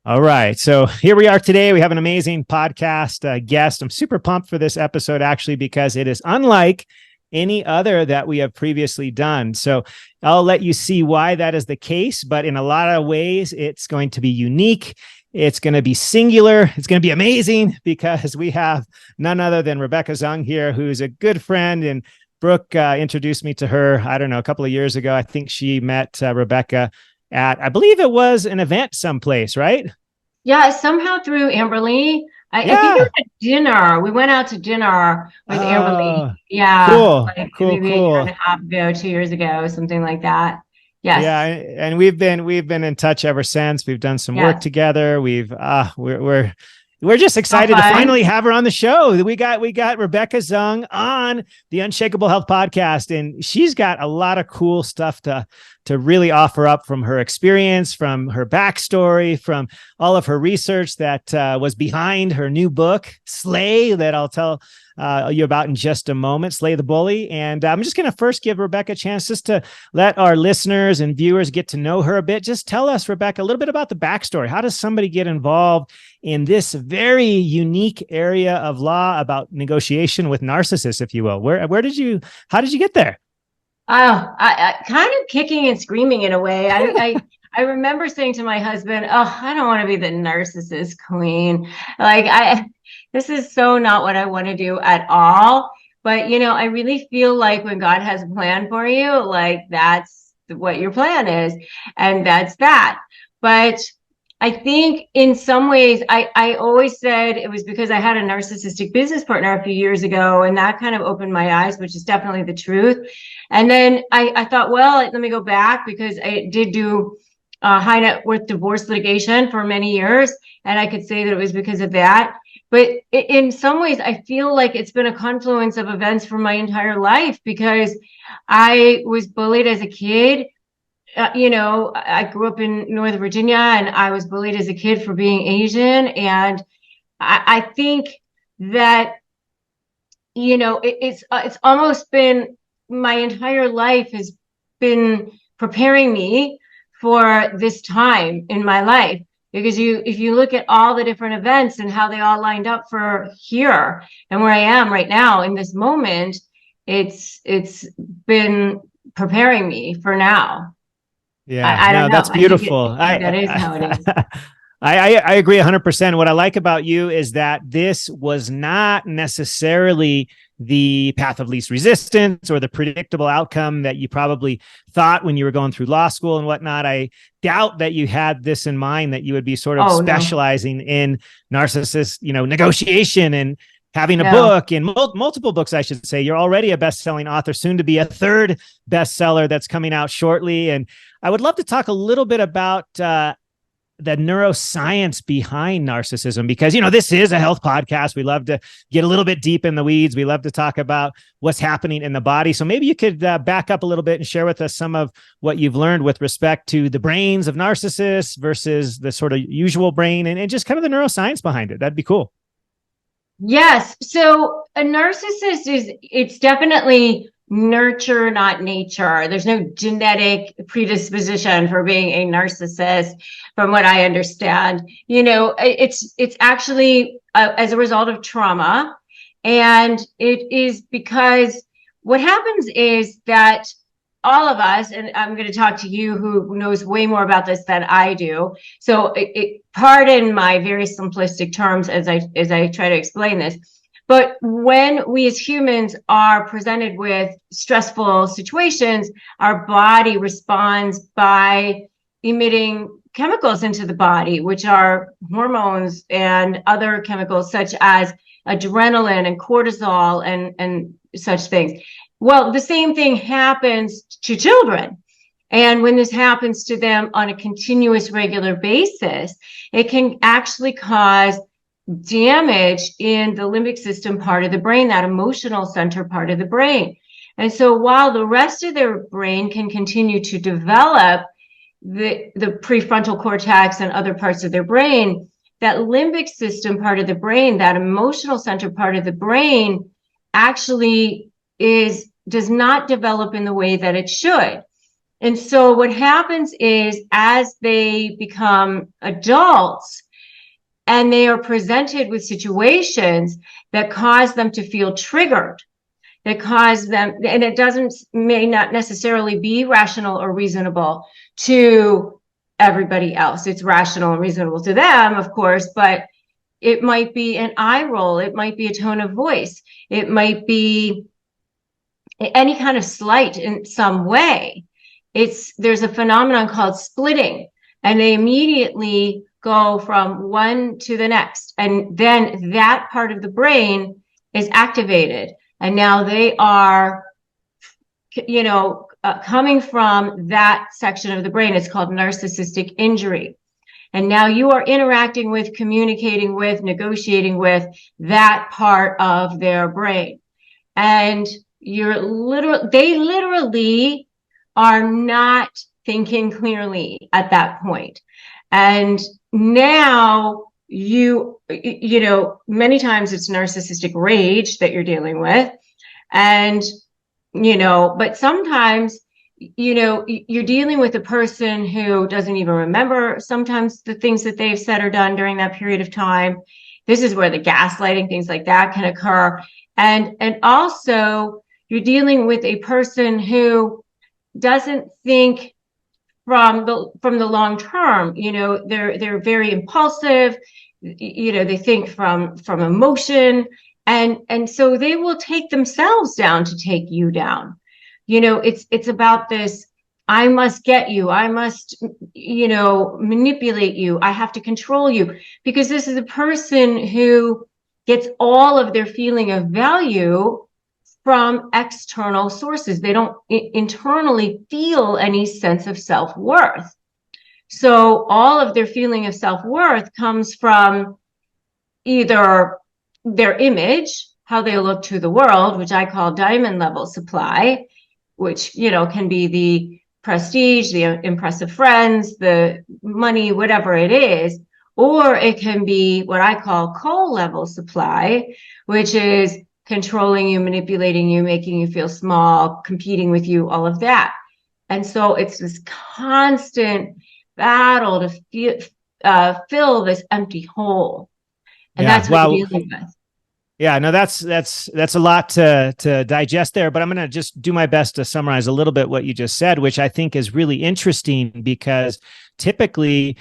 All right. So here we are today. We have an amazing podcast guest. I'm super pumped for this episode, actually, because it is unlike any other that we have previously done. So I'll let you see why that is the case. But in a lot of ways, it's going to be unique. It's going to be singular. It's going to be amazing because we have none other than Rebecca Zung here, who's a good friend. And Brooke introduced me to her, I don't know, a couple of years ago. I think she met Rebecca at, I believe it was an event someplace, right? Yeah, somehow through Amberly. I think it was Yeah. a dinner. We went out to dinner with Amberly. Oh, Yeah, cool, like cool, maybe a year and cool. a half ago, 2 years ago, something like that. Yeah, Yes, and we've been in touch ever since. We've done some work yes. together. We're just How excited to fun. finally have her on the show. We got Rebecca Zung on the Unshakable Health podcast, and she's got a lot of cool stuff to really offer up from her experience, from her backstory, from all of her research that was behind her new book, Slay, that I'll tell you about in just a moment, Slay the Bully. And I'm just going to first give Rebecca a chance just to let our listeners and viewers get to know her a bit. Just tell us, Rebecca, a little bit about the backstory. How does somebody get involved in this very unique area of law about negotiation with narcissists, if you will? How did you get there? I kind of kicking and screaming in a way. I remember saying to my husband, "Oh, I don't want to be the narcissist queen. This is so not what I want to do at all." But I really feel like when God has a plan for you, like that's what your plan is, and that's that. But I think in some ways, I always said it was because I had a narcissistic business partner a few years ago, and that kind of opened my eyes, which is definitely the truth. And then I thought, well, let me go back because I did do high net worth divorce litigation for many years. And I could say that it was because of that. But in some ways, I feel like it's been a confluence of events for my entire life because I was bullied as a kid. I grew up in Northern Virginia and I was bullied as a kid for being Asian. And I think that, it's almost been my entire life has been preparing me for this time in my life because if you look at all the different events and how they all lined up for here and where I am right now in this moment, it's been preparing me for now. Yeah, I don't no, know. that's beautiful. I think that is how it is. I agree 100%. What I like about you is that this was not necessarily the path of least resistance or the predictable outcome that you probably thought when you were going through law school and whatnot. I doubt that you had this in mind, that you would be sort of Oh no, specializing in narcissist, negotiation and having a no. book and multiple books, I should say. You're already a best-selling author, soon to be a third bestseller that's coming out shortly. And I would love to talk a little bit about the neuroscience behind narcissism, because, this is a health podcast. We love to get a little bit deep in the weeds. We love to talk about what's happening in the body. So maybe you could back up a little bit and share with us some of what you've learned with respect to the brains of narcissists versus the sort of usual brain and just kind of the neuroscience behind it. That'd be cool. Yes. So a narcissist it's definitely nurture, not nature. There's no genetic predisposition for being a narcissist, from what I understand. It's actually as a result of trauma. And it is because what happens is that all of us, and I'm going to talk to you who knows way more about this than I do. So pardon my very simplistic terms as I try to explain this. But when we as humans are presented with stressful situations, our body responds by emitting chemicals into the body, which are hormones and other chemicals such as adrenaline and cortisol and such things. Well, the same thing happens to children. And when this happens to them on a continuous, regular basis, it can actually cause damage in the limbic system part of the brain, that emotional center part of the brain. And so while the rest of their brain can continue to develop, the prefrontal cortex and other parts of their brain, that limbic system part of the brain, that emotional center part of the brain, actually does not develop in the way that it should. And so what happens is, as they become adults and they are presented with situations that cause them to feel triggered, that cause them, and it may not necessarily be rational or reasonable to everybody else. It's rational and reasonable to them, of course, but it might be an eye roll. It might be a tone of voice. It might be any kind of slight in some way. There's a phenomenon called splitting, and they immediately go from one to the next. And then that part of the brain is activated. And now they are, coming from that section of the brain. It's called narcissistic injury. And now you are interacting with, communicating with, negotiating with that part of their brain. And they literally are not thinking clearly at that point. And now many times it's narcissistic rage that you're dealing with. And, but sometimes, you're dealing with a person who doesn't even remember sometimes the things that they've said or done during that period of time. This is where the gaslighting, things like that can occur. And also you're dealing with a person who doesn't think from the long term. They're very impulsive. They think from emotion, and so they will take themselves down to take you down. It's about this, I must get you, I must manipulate you, I have to control you, because this is a person who gets all of their feeling of value from external sources. They don't internally feel any sense of self-worth. So all of their feeling of self-worth comes from either their image, how they look to the world, which I call diamond level supply, which, can be the prestige, the impressive friends, the money, whatever it is, or it can be what I call coal level supply, which is controlling you, manipulating you, making you feel small, competing with you, all of that. And so it's this constant battle to fill this empty hole. And that's what you're dealing with. Yeah, no, that's a lot to digest there, but I'm going to just do my best to summarize a little bit what you just said, which I think is really interesting, because typically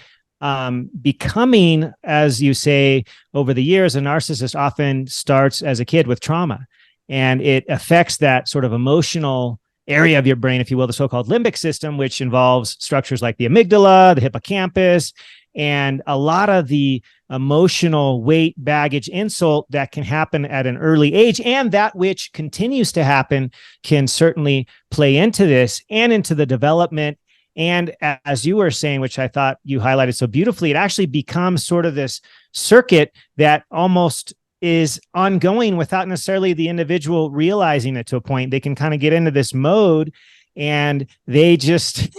becoming, as you say, over the years, a narcissist often starts as a kid with trauma, and it affects that sort of emotional area of your brain, if you will, the so-called limbic system, which involves structures like the amygdala, the hippocampus, and a lot of the emotional weight, baggage, insult that can happen at an early age, and that which continues to happen can certainly play into this and into the development. And as you were saying, which I thought you highlighted so beautifully, it actually becomes sort of this circuit that almost is ongoing without necessarily the individual realizing it to a point. They can kind of get into this mode, and they just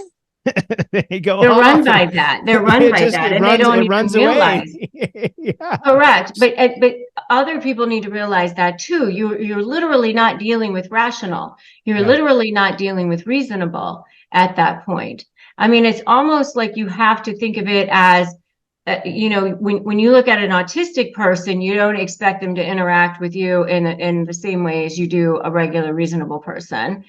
they go. They're run by that. They're run by that, and they don't even realize. Yeah. Correct, but other people need to realize that too. You're literally not dealing with rational. You're literally not dealing with reasonable at that point. I mean, it's almost like you have to think of it as, when you look at an autistic person, you don't expect them to interact with you in the same way as you do a regular reasonable person.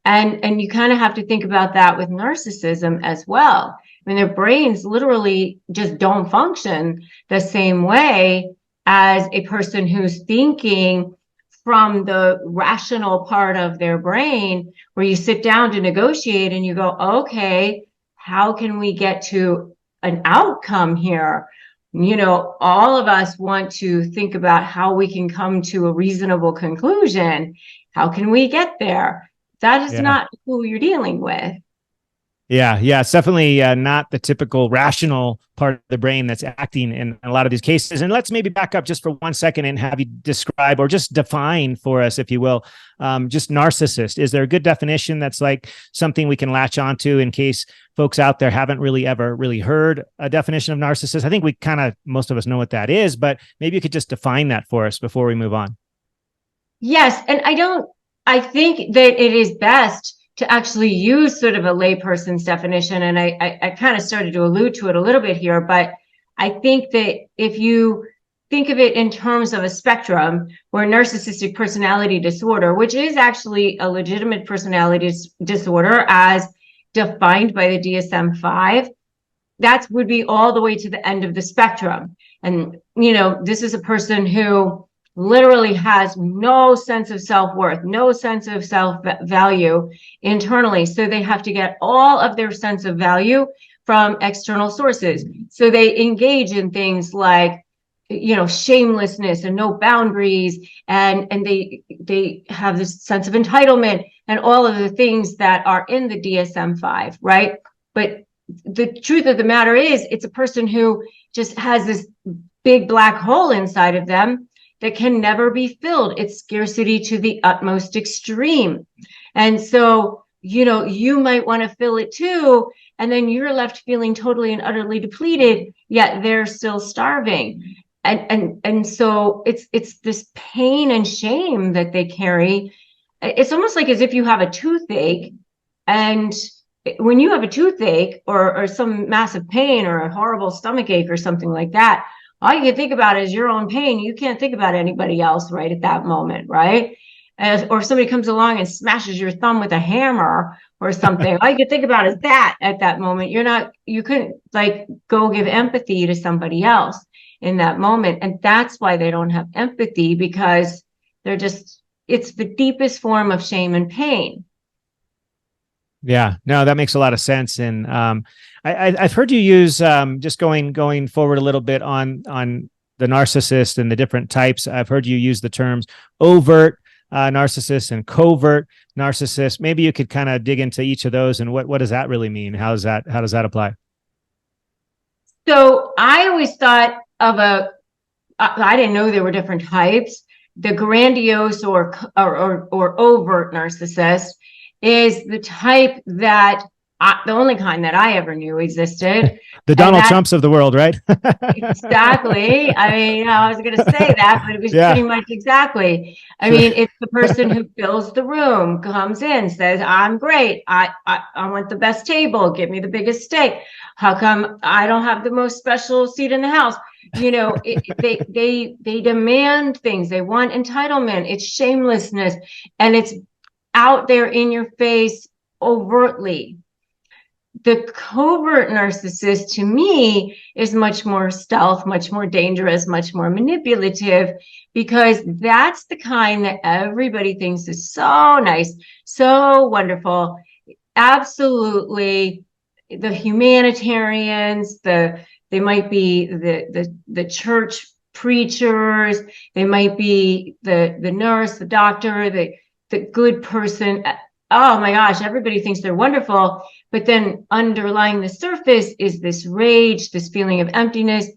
And you kind of have to think about that with narcissism as well. I mean, their brains literally just don't function the same way as a person who's thinking from the rational part of their brain, where you sit down to negotiate and you go, okay, how can we get to an outcome here? All of us want to think about how we can come to a reasonable conclusion. How can we get there? That is not who you're dealing with. Yeah. It's definitely not the typical rational part of the brain that's acting in a lot of these cases. And let's maybe back up just for 1 second and have you describe, or just define for us, if you will, just narcissist. Is there a good definition that's like something we can latch onto in case folks out there haven't really ever really heard a definition of narcissist? I think we most of us know what that is, but maybe you could just define that for us before we move on. Yes. And I think that it is best to actually use sort of a layperson's definition, and I kind of started to allude to it a little bit here, but I think that if you think of it in terms of a spectrum, where narcissistic personality disorder, which is actually a legitimate personality disorder as defined by the DSM-5, that would be all the way to the end of the spectrum. And, this is a person who literally has no sense of self-worth, no sense of self-value internally. So they have to get all of their sense of value from external sources. So they engage in things like, shamelessness and no boundaries, and they have this sense of entitlement and all of the things that are in the DSM-5, right? But the truth of the matter is, it's a person who just has this big black hole inside of them that can never be filled. It's scarcity to the utmost extreme. And so, you might want to fill it too, and then you're left feeling totally and utterly depleted, yet they're still starving. And so it's this pain and shame that they carry. It's almost like as if you have a toothache, and when you have a toothache or some massive pain or a horrible stomach ache or something like that, all you can think about is your own pain. You can't think about anybody else right at that moment, right? Or if somebody comes along and smashes your thumb with a hammer or something, all you can think about is that at that moment. You couldn't like go give empathy to somebody else in that moment. And that's why they don't have empathy, because it's the deepest form of shame and pain. Yeah, no, that makes a lot of sense. And I've heard you use, just going forward a little bit on the narcissist and the different types. I've heard you use the terms overt narcissist and covert narcissist. Maybe you could kind of dig into each of those, and what does that really mean? How does that apply? So I always thought of I didn't know there were different types. The grandiose or overt narcissist is the type that the only kind that I ever knew existed. The Donald Trumps of the world, right? Exactly. I mean, I was going to say that, but it was pretty much exactly. I mean, it's the person who fills the room, comes in, says, "I'm great. I want the best table. Give me the biggest steak. How come I don't have the most special seat in the house?" They demand things. They want entitlement. It's shamelessness, and it's out there in your face overtly. The covert narcissist, to me, is much more stealth, much more dangerous, much more manipulative, because that's the kind that everybody thinks is so nice, so wonderful. Absolutely. The humanitarians, they might be the church preachers, they might be the nurse, the doctor, the good person. Oh my gosh, everybody thinks they're wonderful. But then underlying the surface is this rage, this feeling of emptiness,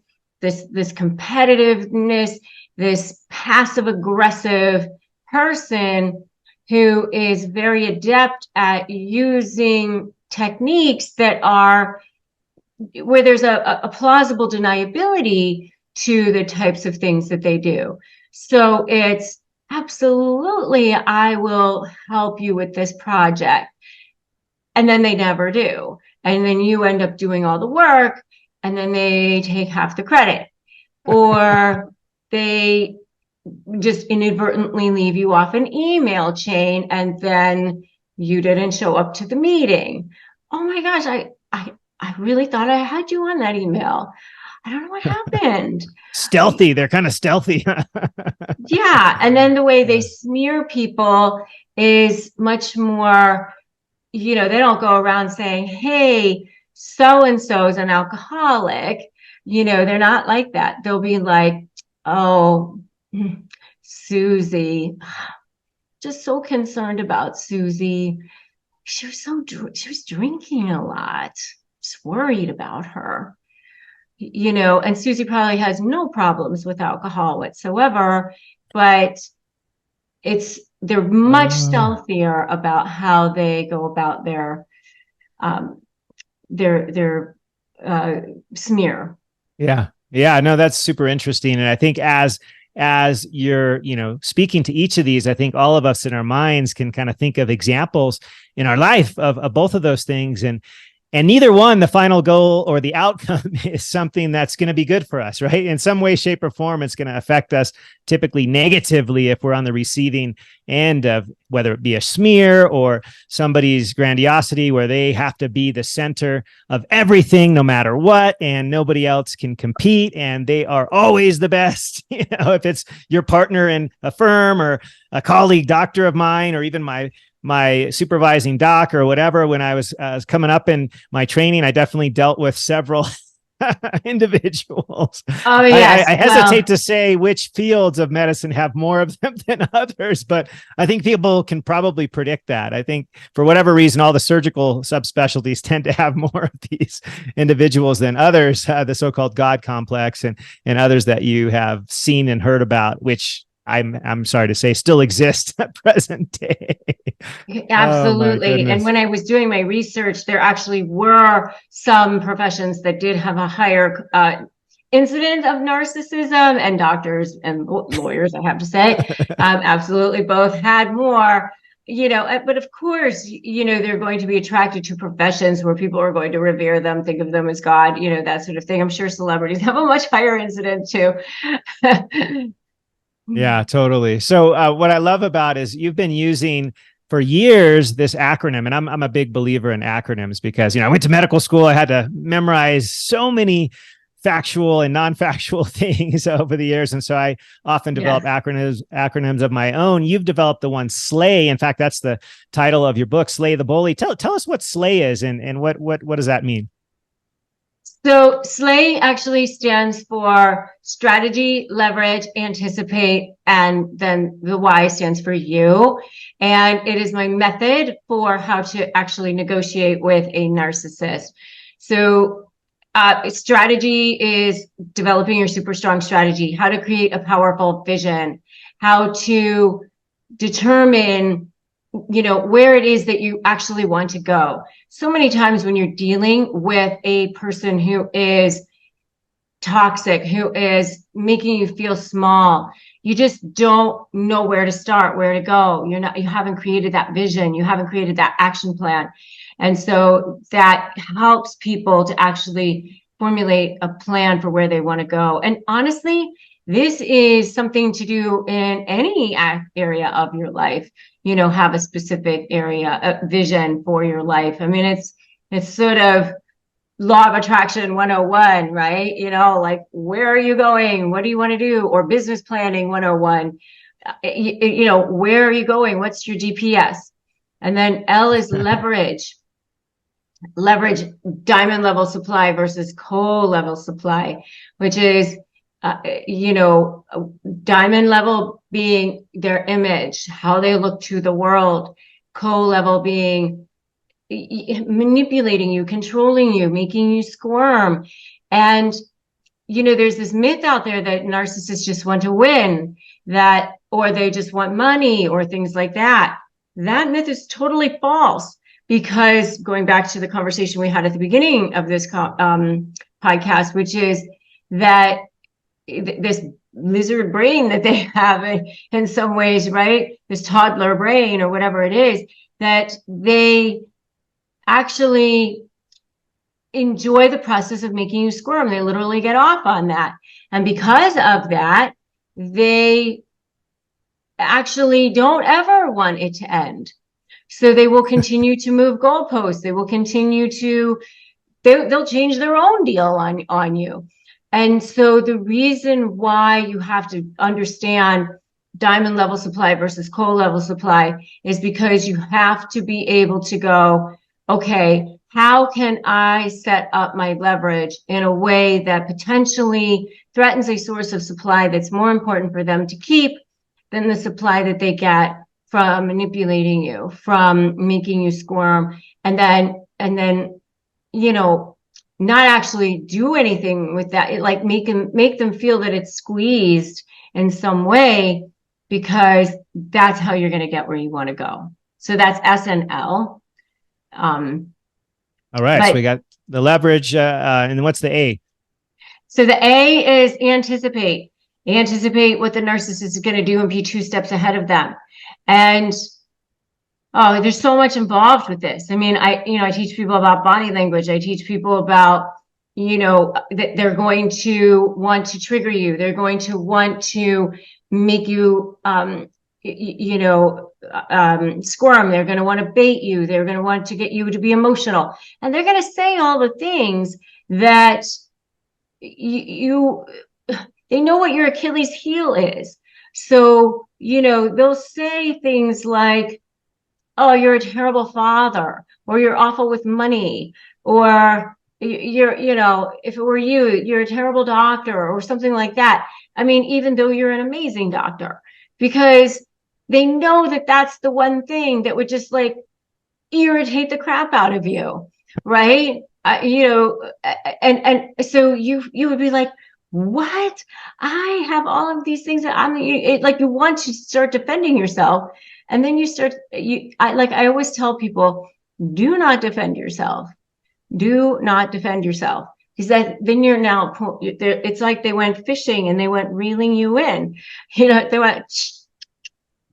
this competitiveness, this passive aggressive person who is very adept at using techniques that are where there's a plausible deniability to the types of things that they do. So it's absolutely, I will help you with this project. And then they never do. And then you end up doing all the work, and then they take half the credit. Or they just inadvertently leave you off an email chain, and then you didn't show up to the meeting. Oh my gosh, I really thought I had you on that email. I don't know what happened. Stealthy. They're kind of stealthy. Yeah. And then the way they smear people is much more, they don't go around saying, "Hey, so-and-so is an alcoholic." They're not like that. They'll be like, "Oh, Susie, just so concerned about Susie. She was drinking a lot. Just worried about her." And Susie probably has no problems with alcohol whatsoever, but they're much stealthier about how they go about their smear. Yeah. No, that's super interesting. And I think as as you're, speaking to each of these, I think all of us in our minds can kind of think of examples in our life of both of those things. And neither one, the final goal or the outcome, is something that's going to be good for us, right? In some way, shape, or form, it's going to affect us typically negatively if we're on the receiving end of whether it be a smear or somebody's grandiosity where they have to be the center of everything no matter what, and nobody else can compete, and they are always the best. If it's your partner in a firm or a colleague doctor of mine, or even my supervising doc or whatever, when I was coming up in my training, I definitely dealt with several individuals. Oh, yes. I hesitate to say which fields of medicine have more of them than others, but I think people can probably predict that. I think for whatever reason, all the surgical subspecialties tend to have more of these individuals than others, the so-called God complex and others that you have seen and heard about, which I'm sorry to say still exist at present day. Absolutely. Oh, and when I was doing my research, there actually were some professions that did have a higher incidence of narcissism, and doctors and lawyers, I have to say, absolutely both had more. But of course, they're going to be attracted to professions where people are going to revere them, think of them as God, that sort of thing. I'm sure celebrities have a much higher incidence too. Yeah, totally. So what I love about is you've been using for years this acronym, and I'm a big believer in acronyms because, I went to medical school. I had to memorize so many factual and non-factual things over the years. And so I often develop acronyms of my own. You've developed the one SLAY. In fact, that's the title of your book, Slay the Bully. Tell us what SLAY is and what does that mean? So SLAY actually stands for strategy, leverage, anticipate, and then the Y stands for you. And it is my method for how to actually negotiate with a narcissist. So strategy is developing your super strong strategy, how to create a powerful vision, how to determine where it is that you actually want to go. So many times when you're dealing with a person who is toxic, who is making you feel small, you just don't know where to start, where to go. You haven't created that vision. You haven't created that action plan. And so that helps people to actually formulate a plan for where they want to go. And honestly, this is something to do in any area of your life. Have a specific area, a vision for your life. I mean, it's sort of law of attraction 101, right? Like, where are you going? What do you want to do? Or business planning 101. Where are you going? What's your GPS? And then L is leverage. Leverage, diamond level supply versus coal level supply, which is diamond level being their image, how they look to the world, coal level being manipulating you, controlling you, making you squirm. And there's this myth out there that narcissists just want to win, or they just want money or things like that. That myth is totally false, because going back to the conversation we had at the beginning of this podcast, which is that this lizard brain that they have in some ways, right? This toddler brain or whatever it is, that they actually enjoy the process of making you squirm. They literally get off on that. And because of that, they actually don't ever want it to end. So they will continue to move goalposts. They will continue to, they'll change their own deal on you. And so the reason why you have to understand diamond level supply versus coal level supply is because you have to be able to go, okay, how can I set up my leverage in a way that potentially threatens a source of supply that's more important for them to keep than the supply that they get from manipulating you, from making you squirm, and then not actually do anything with that, like make them feel that it's squeezed in some way, because that's how you're going to get where you want to go. So that's S and L. All right. So we got the leverage, and what's the A? So the A is anticipate. anticipate what the narcissist is going to do and be 2 steps ahead of them. And oh, there's so much involved with this. I mean, I teach people about body language. I teach people about, that they're going to want to trigger you. They're going to want to make you, squirm. They're going to want to bait you. They're going to want to get you to be emotional. And they're going to say all the things that they know what your Achilles heel is. So, they'll say things like, oh, you're a terrible father, or you're awful with money, or if it were you, you're a terrible doctor, or something like that. I mean, even though you're an amazing doctor, because they know that that's the one thing that would just like irritate the crap out of you, right? And so you would be like, what? I have all of these things that like you want to start defending yourself. And then I always tell people, do not defend yourself. Do not defend yourself. Because then you're now, it's like they went fishing and they went reeling you in. They went,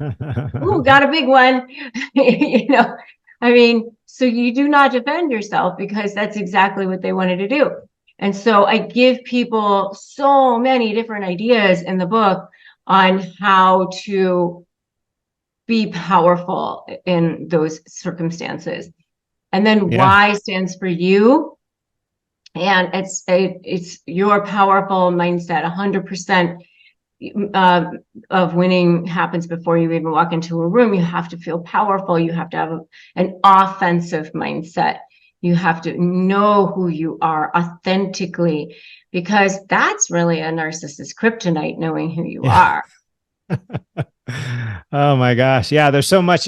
ooh, got a big one. I mean, so you do not defend yourself because that's exactly what they wanted to do. And so I give people so many different ideas in the book on how to be powerful in those circumstances. And then Y stands for you. And it's your powerful mindset. 100% of winning happens before you even walk into a room. You have to feel powerful. You have to have an offensive mindset. You have to know who you are authentically, because that's really a narcissist kryptonite, knowing who you are. Oh my gosh. Yeah. There's so much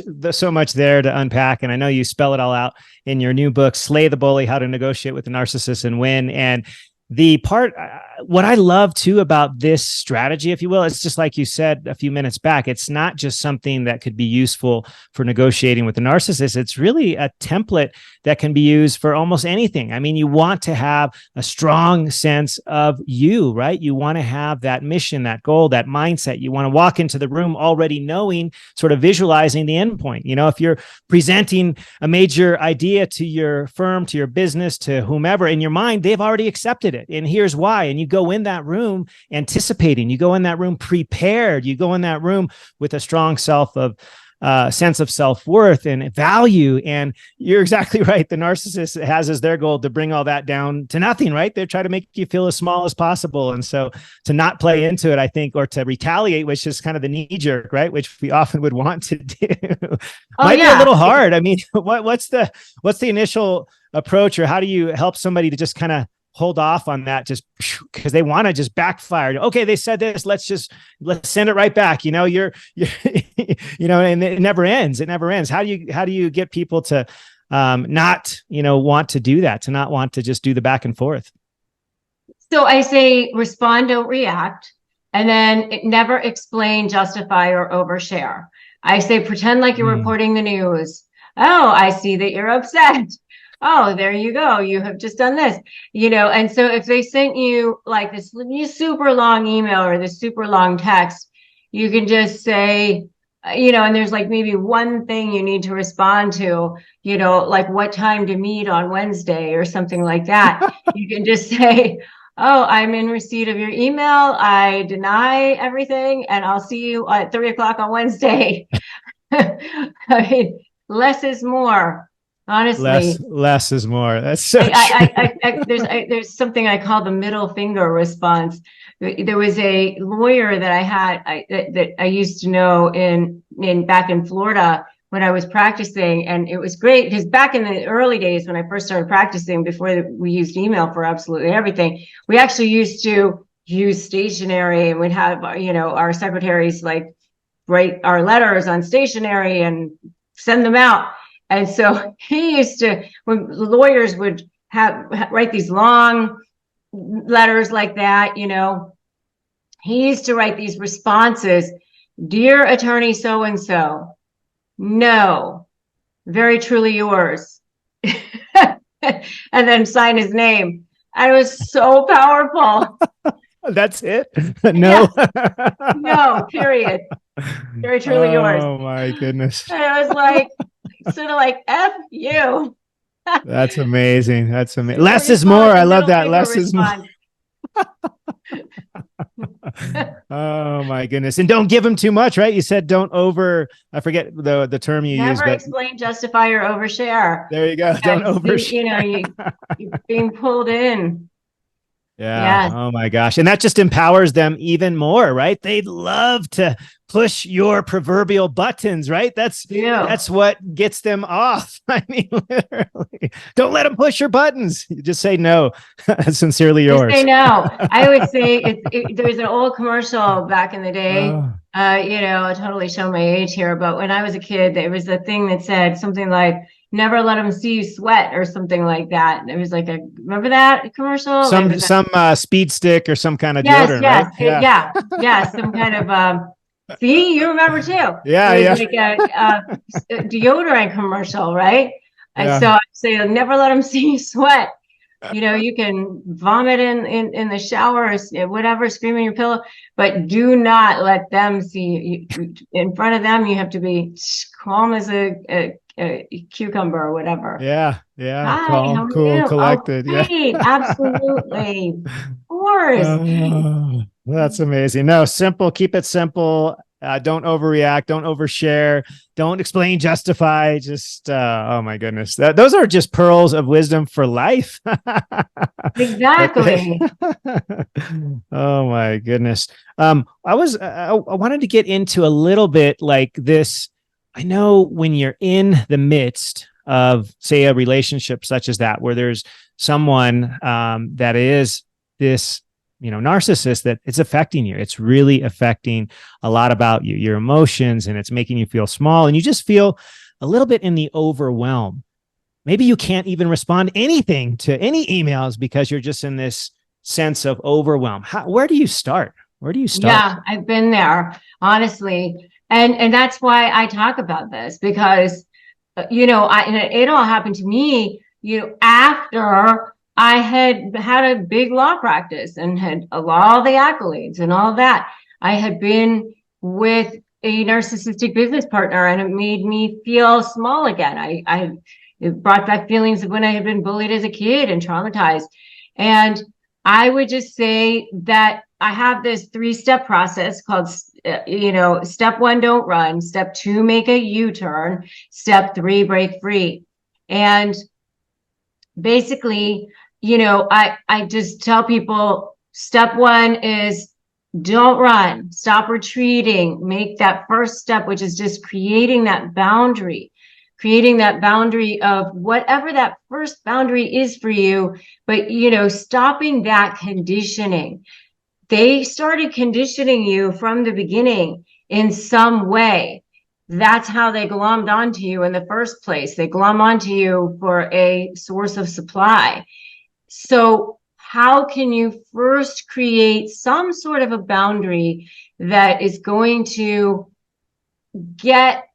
there to unpack. And I know you spell it all out in your new book, Slay the Bully, How to Negotiate with the Narcissist and Win. And the part, what I love too about this strategy, if you will, it's just like you said a few minutes back, it's not just something that could be useful for negotiating with the narcissist. It's really a template that can be used for almost anything. I mean, you want to have a strong sense of you, right? You want to have that mission, that goal, that mindset. You want to walk into the room already knowing, sort of visualizing the endpoint. If you're presenting a major idea to your firm, to your business, to whomever, in your mind, they've already accepted it. And here's why. And you go in that room anticipating, you go in that room prepared, you go in that room with a strong sense of self-worth and value. And you're exactly right. The narcissist has as their goal to bring all that down to nothing, right? They're trying to make you feel as small as possible. And so to not play into it, I think, or to retaliate, which is kind of the knee jerk, right? Which we often would want to do, might be a little hard. I mean, what's the initial approach, or how do you help somebody to just kind of hold off on that, just because they want to just backfire? Okay, they said this, let's send it right back. You're and it never ends. It never ends. How do you get people to not, want to do that, to not want to just do the back and forth? So I say respond, don't react. And then never explain, justify, or overshare. I say pretend like you're reporting the news. Oh, I see that you're upset. Oh, there you go. You have just done this, and so if they sent you like this super long email or this super long text, you can just say, and there's like maybe one thing you need to respond to, like what time to meet on Wednesday or something like that. You can just say, oh, I'm in receipt of your email. I deny everything, and I'll see you at 3:00 on Wednesday. I mean, less is more. Honestly, less is more. That's so there's something I call the middle finger response. There was a lawyer that I had that I used to know back in Florida when I was practicing, and it was great because back in the early days when I first started practicing, before we used email for absolutely everything, we actually used to use stationery, and we'd have our secretaries like write our letters on stationery and send them out. And so he used to, when lawyers would write these long letters like that, he used to write these responses. Dear attorney so-and-so, no, very truly yours. And then sign his name. And it was so powerful. That's it. No. No, period. Very truly yours. Oh my goodness. And I was like, sort of like, F you. That's amazing. That's amazing. Or Less you is call more. it the I love middle that. finger Less is more. response. Oh my goodness. And don't give them too much, right? You said don't over, I forget the term you use, Never but explain, justify, or overshare. there you go. Don't overshare. You know, you're being pulled in. Yeah. Yes. Oh my gosh. And that just empowers them even more, right? They'd love to push your proverbial buttons, right? That's what gets them off. I mean, literally. Don't let them push your buttons. You just say no. Sincerely yours. Just say no. I would say there was an old commercial back in the day. You know, I'll totally show my age here, but when I was a kid, there was a thing that said something like, never let them see you sweat or something like that. And it was like remember that commercial? Some speed stick or some kind of deodorant, yes, right? Yeah, some kind of see, you remember too. Yeah, it was like a deodorant commercial, right? Yeah. So I say never let them see you sweat. You know, you can vomit in the shower or whatever, scream in your pillow, but do not let them see you. In front of them. You have to be calm as a cucumber or whatever. Yeah. Hi, Calm, how are cool, you? collected. Great. Absolutely. Of course. That's amazing. No, simple. Keep it simple. Don't overreact. Don't overshare. Don't explain, justify. Just, oh my goodness. Those are just pearls of wisdom for life. Exactly. Oh my goodness. I wanted to get into a little bit like this. I know when you're in the midst of, say, a relationship such as that, where there's someone that is this, narcissist, that it's affecting you. It's really affecting a lot about you, your emotions, and it's making you feel small. And you just feel a little bit in the overwhelm. Maybe you can't even respond anything to any emails because you're just in this sense of overwhelm. Where do you start? Yeah, I've been there, honestly. And that's why I talk about this, because, it all happened to me, after I had a big law practice and had all the accolades and all that. I had been with a narcissistic business partner, and it made me feel small again. It brought back feelings of when I had been bullied as a kid and traumatized. And I would just say that I have this 3-step process called, step 1, don't run. Step 2, make a U-turn. Step 3, break free. And basically, I just tell people, step 1 is don't run, stop retreating, make that first step, which is just creating that boundary of whatever that first boundary is for you. But, stopping that conditioning. They started conditioning you from the beginning in some way. That's how they glommed onto you in the first place. They glom onto you for a source of supply. So how can you first create some sort of a boundary that is going to get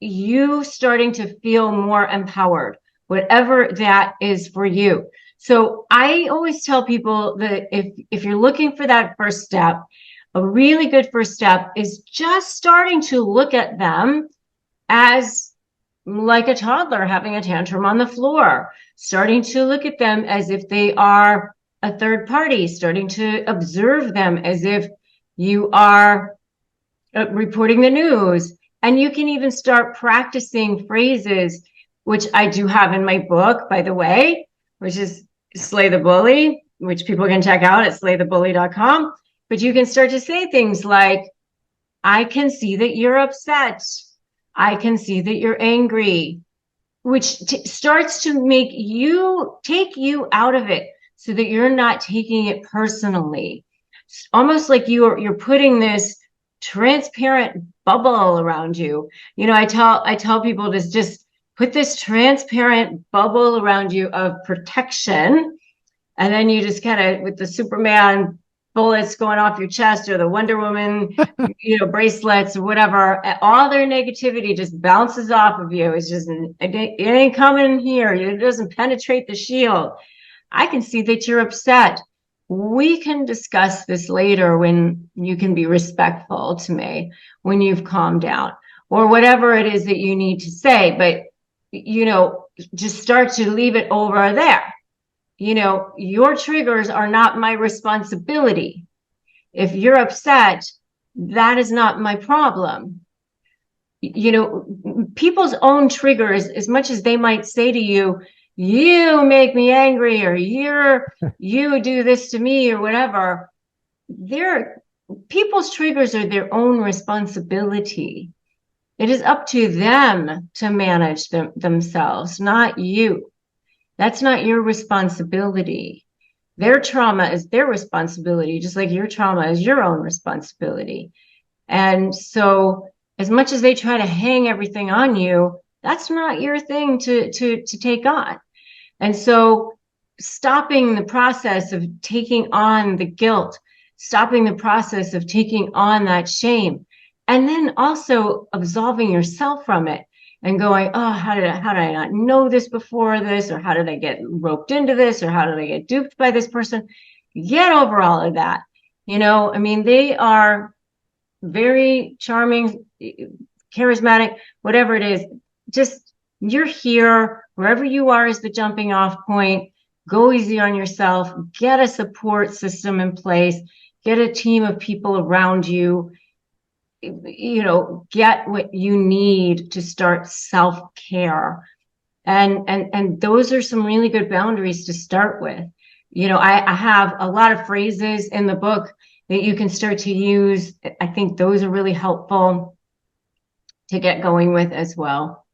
you starting to feel more empowered, whatever that is for you? So I always tell people that if you're looking for that first step, a really good first step is just starting to look at them as like a toddler having a tantrum on the floor, starting to look at them as if they are a third party, starting to observe them as if you are reporting the news. And you can even start practicing phrases, which I do have in my book, by the way, which is Slay the Bully, which people can check out at slaythebully.com. But you can start to say things like, I can see that you're upset. I can see that you're angry, which starts to make you take you out of it so that you're not taking it personally. It's almost like you're putting this transparent bubble around you. I tell people to just put this transparent bubble around you of protection. And then you just kind of, with the Superman bullets going off your chest, or the Wonder Woman, bracelets or whatever, all their negativity just bounces off of you. It's just, it ain't coming here. It doesn't penetrate the shield. I can see that you're upset. we can discuss this later when you can be respectful to me, when you've calmed down, or whatever it is that you need to say. But, just start to leave it over there. Your triggers are not my responsibility. If you're upset, that is not my problem. People's own triggers, as much as they might say to you, you make me angry, or you do this to me, or whatever, people's triggers are their own responsibility. It is up to them to manage themselves, not you. That's not your responsibility. Their trauma is their responsibility, just like your trauma is your own responsibility. And so as much as they try to hang everything on you, that's not your thing to take on. And so stopping the process of taking on the guilt, stopping the process of taking on that shame, and then also absolving yourself from it and going, oh, how did I not know this before this? Or how did I get roped into this? Or how did I get duped by this person? Get over all of that. They are very charming, charismatic, whatever it is. Just, you're here, wherever you are is the jumping off point. Go easy on yourself, get a support system in place, get a team of people around you, get what you need to start self-care. And those are some really good boundaries to start with. I have a lot of phrases in the book that you can start to use. I think those are really helpful to get going with as well.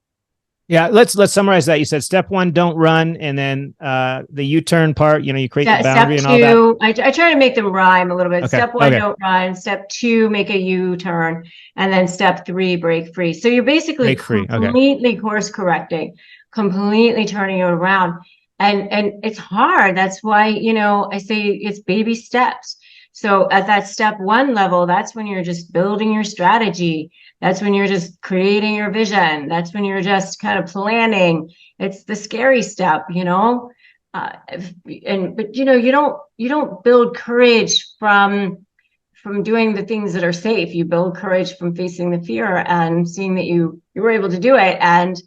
Yeah, let's summarize that. You said step 1, don't run, and then the U-turn part, you create the boundary and all that. I try to make them rhyme a little bit. Okay. Step 1, don't run. Step 2, make a U-turn, and then step 3, break free. So you're basically completely course correcting, completely turning it around, and it's hard. That's why I say it's baby steps. So at that step 1 level, that's when you're just building your strategy. That's when you're just creating your vision. That's when you're just kind of planning. It's the scary step, but you don't build courage from doing the things that are safe. You build courage from facing the fear and seeing that you were able to do it, and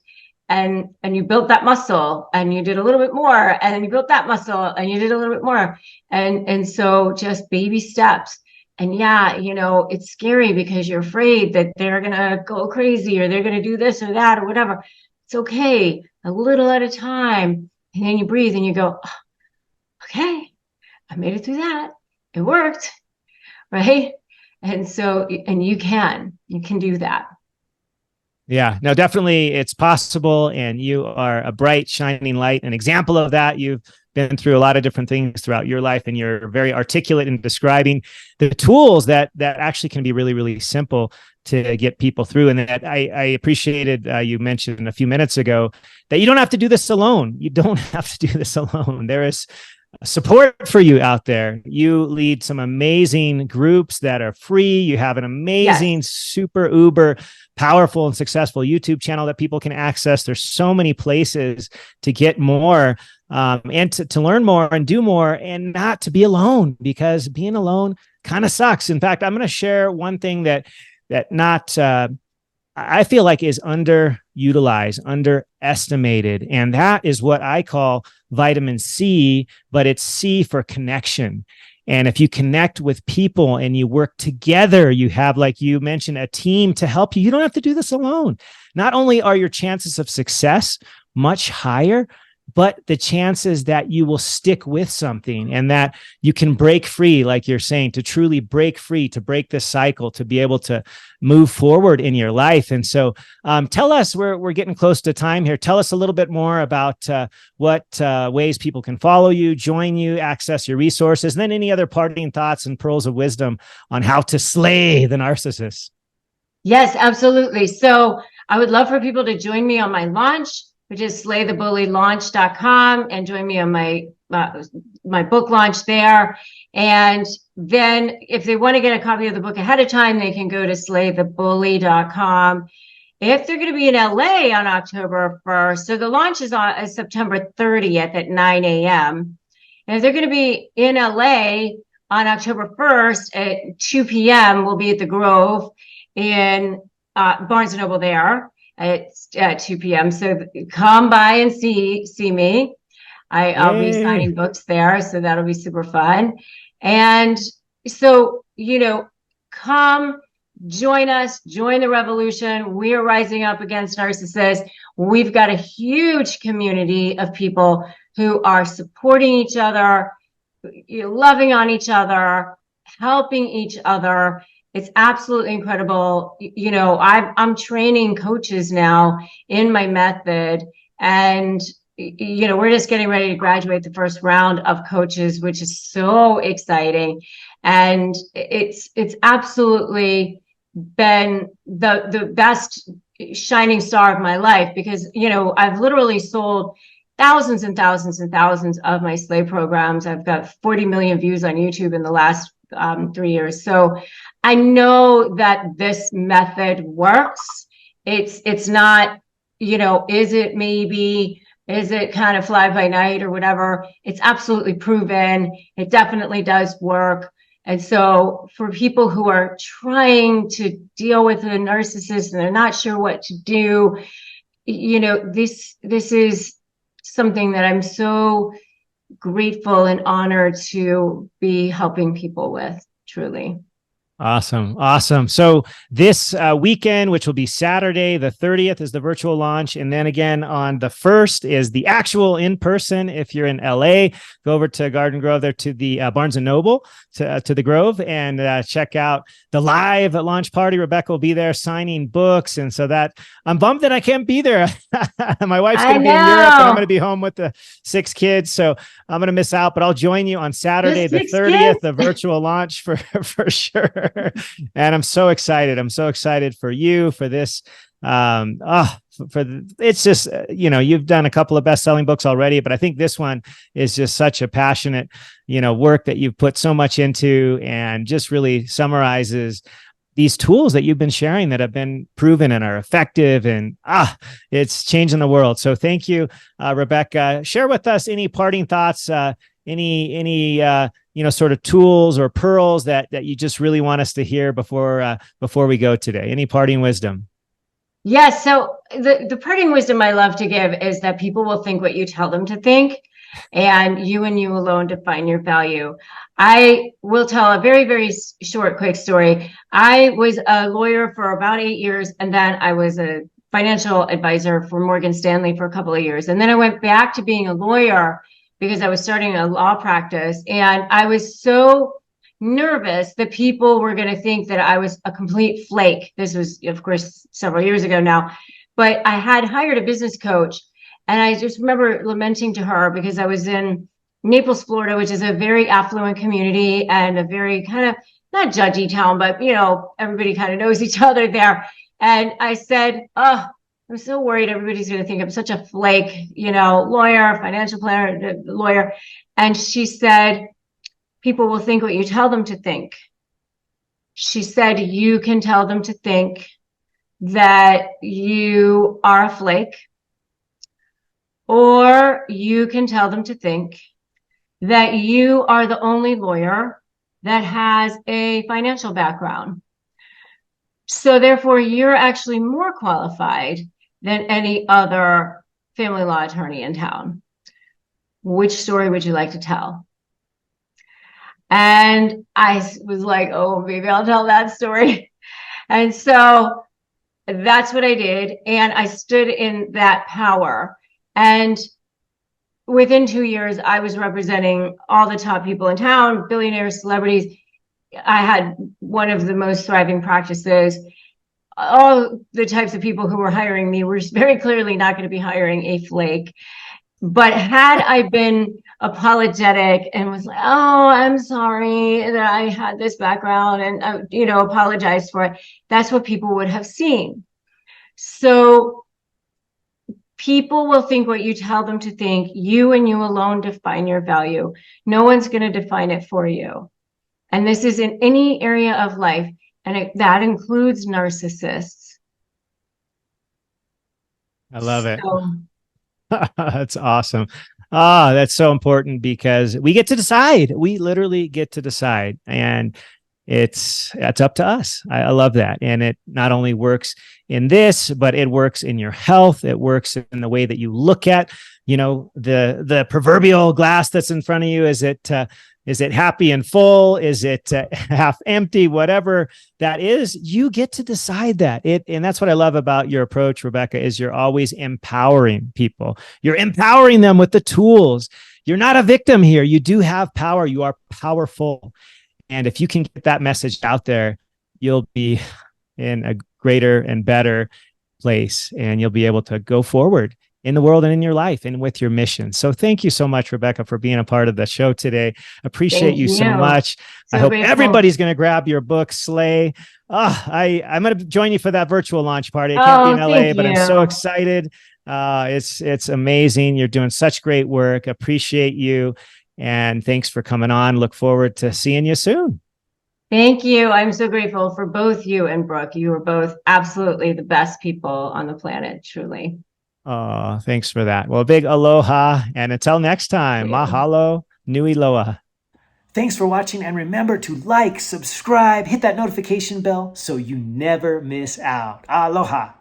you built that muscle, and you did a little bit more, and then you built that muscle, and you did a little bit more, and so just baby steps. And it's scary because you're afraid that they're gonna go crazy, or they're gonna do this or that or whatever. It's okay, a little at a time, and then you breathe and you go, oh, okay, I made it through that. It worked, right? And so, and you can do that. Yeah, no, definitely it's possible. And you are a bright, shining light, an example of that. You've been through a lot of different things throughout your life, and you're very articulate in describing the tools that actually can be really, really simple to get people through. And that I appreciated, you mentioned a few minutes ago that you don't have to do this alone. You don't have to do this alone. There is support for you out there. You lead some amazing groups that are free. You have an amazing, super uber powerful and successful YouTube channel that people can access. There's so many places to get more and to learn more and do more, and not to be alone, because being alone kind of sucks. In fact, I'm going to share one thing that I feel like is underutilized, underestimated. And that is what I call vitamin C, but it's C for connection. And if you connect with people and you work together, you have, like you mentioned, a team to help you. You don't have to do this alone. Not only are your chances of success much higher, but the chances that you will stick with something and that you can break free, like you're saying, to truly break free, to break this cycle, to be able to move forward in your life. And so tell us, we're getting close to time here. Tell us a little bit more about what ways people can follow you, join you, access your resources, and then any other parting thoughts and pearls of wisdom on how to slay the narcissist. Yes, absolutely. So I would love for people to join me on my launch, which is slaythebullylaunch.com, and join me on my book launch there. And then if they want to get a copy of the book ahead of time, they can go to slaythebully.com. If they're going to be in LA on October 1st, so the launch is on September 30th at 9 a.m. And if they're going to be in LA on October 1st at 2 p.m., we'll be at the Grove in Barnes & Noble there at 2 p.m. So come by and see me. I'll be signing books there, so that'll be super fun. And so, come join us, join the revolution. We are rising up against narcissists. We've got a huge community of people who are supporting each other, loving on each other, helping each other. It's absolutely incredible. I'm training coaches now in my method, and we're just getting ready to graduate the first round of coaches, which is so exciting. And it's absolutely been the best shining star of my life, because, I've literally sold thousands and thousands and thousands of my slave programs. I've got 40 million views on YouTube in the last 3 years. So I know that this method works. It's not, is it kind of fly by night or whatever? It's absolutely proven. It definitely does work. And so for people who are trying to deal with a narcissist and they're not sure what to do, this is something that I'm so grateful and honored to be helping people with, truly. Awesome. So this weekend, which will be Saturday, the 30th, is the virtual launch. And then again on the 1st is the actual in-person. If you're in LA, go over to Garden Grove there to the Barnes & Noble, to the Grove, and check out the live launch party. Rebecca will be there signing books. And so that I'm bummed that I can't be there. My wife's going to be in Europe and I'm going to be home with the 6 kids. So I'm going to miss out, but I'll join you on Saturday, the 30th, the virtual launch for sure. And I'm so excited. I'm so excited for you, for this. It's just, you've done a couple of best-selling books already, but I think this one is just such a passionate, work that you've put so much into, and just really summarizes these tools that you've been sharing that have been proven and are effective, and it's changing the world. So thank you, Rebecca. Share with us any parting thoughts, any sort of tools or pearls that you just really want us to hear before we go today. Any parting wisdom? Yes. So the parting wisdom I love to give is that people will think what you tell them to think, and you alone define your value. I will tell a very, very short, quick story. I was a lawyer for about 8 years, and then I was a financial advisor for Morgan Stanley for a couple of years. And then I went back to being a lawyer because I was starting a law practice, and I was so nervous that people were going to think that I was a complete flake. This was, of course, several years ago now, but I had hired a business coach, and I just remember lamenting to her because I was in Naples, Florida, which is a very affluent community and a very kind of not judgy town, but everybody kind of knows each other there. And I said, I'm so worried everybody's going to think I'm such a flake, lawyer, financial planner, lawyer. And she said, people will think what you tell them to think. She said, you can tell them to think that you are a flake, or you can tell them to think that you are the only lawyer that has a financial background. So therefore, you're actually more qualified than any other family law attorney in town. Which story would you like to tell? And I was like, oh, maybe I'll tell that story. And so that's what I did. And I stood in that power. And within 2 years, I was representing all the top people in town, billionaires, celebrities. I had one of the most thriving practices. All the types of people who were hiring me were very clearly not going to be hiring a flake. But had I been apologetic and was like, oh, I'm sorry that I had this background, and, apologized for it, that's what people would have seen. So people will think what you tell them to think. You and you alone define your value. No one's going to define it for you. And this is in any area of life. And that includes narcissists. I love it. That's awesome. Ah, that's so important because we get to decide. We literally get to decide. And it's up to us. I love that. And it not only works in this, but it works in your health. It works in the way that you look at, the proverbial glass that's in front of you. Is it happy and full? Is it half empty? Whatever that is, you get to decide that. And that's what I love about your approach, Rebecca, is you're always empowering people. You're empowering them with the tools. You're not a victim here. You do have power. You are powerful. And if you can get that message out there, you'll be in a greater and better place, and you'll be able to go forward in the world and in your life and with your mission. So thank you so much, Rebecca, for being a part of the show today. Appreciate you so much. I hope everybody's going to grab your book, Slay. I'm going to join you for that virtual launch party. I can't be in LA, but I'm so excited. It's amazing. You're doing such great work. Appreciate you. And thanks for coming on. Look forward to seeing you soon. Thank you. I'm so grateful for both you and Brooke. You are both absolutely the best people on the planet, truly. Oh, thanks for that. Well, big aloha. And until next time, mahalo, nui loa. Thanks for watching. And remember to like, subscribe, hit that notification bell so you never miss out. Aloha.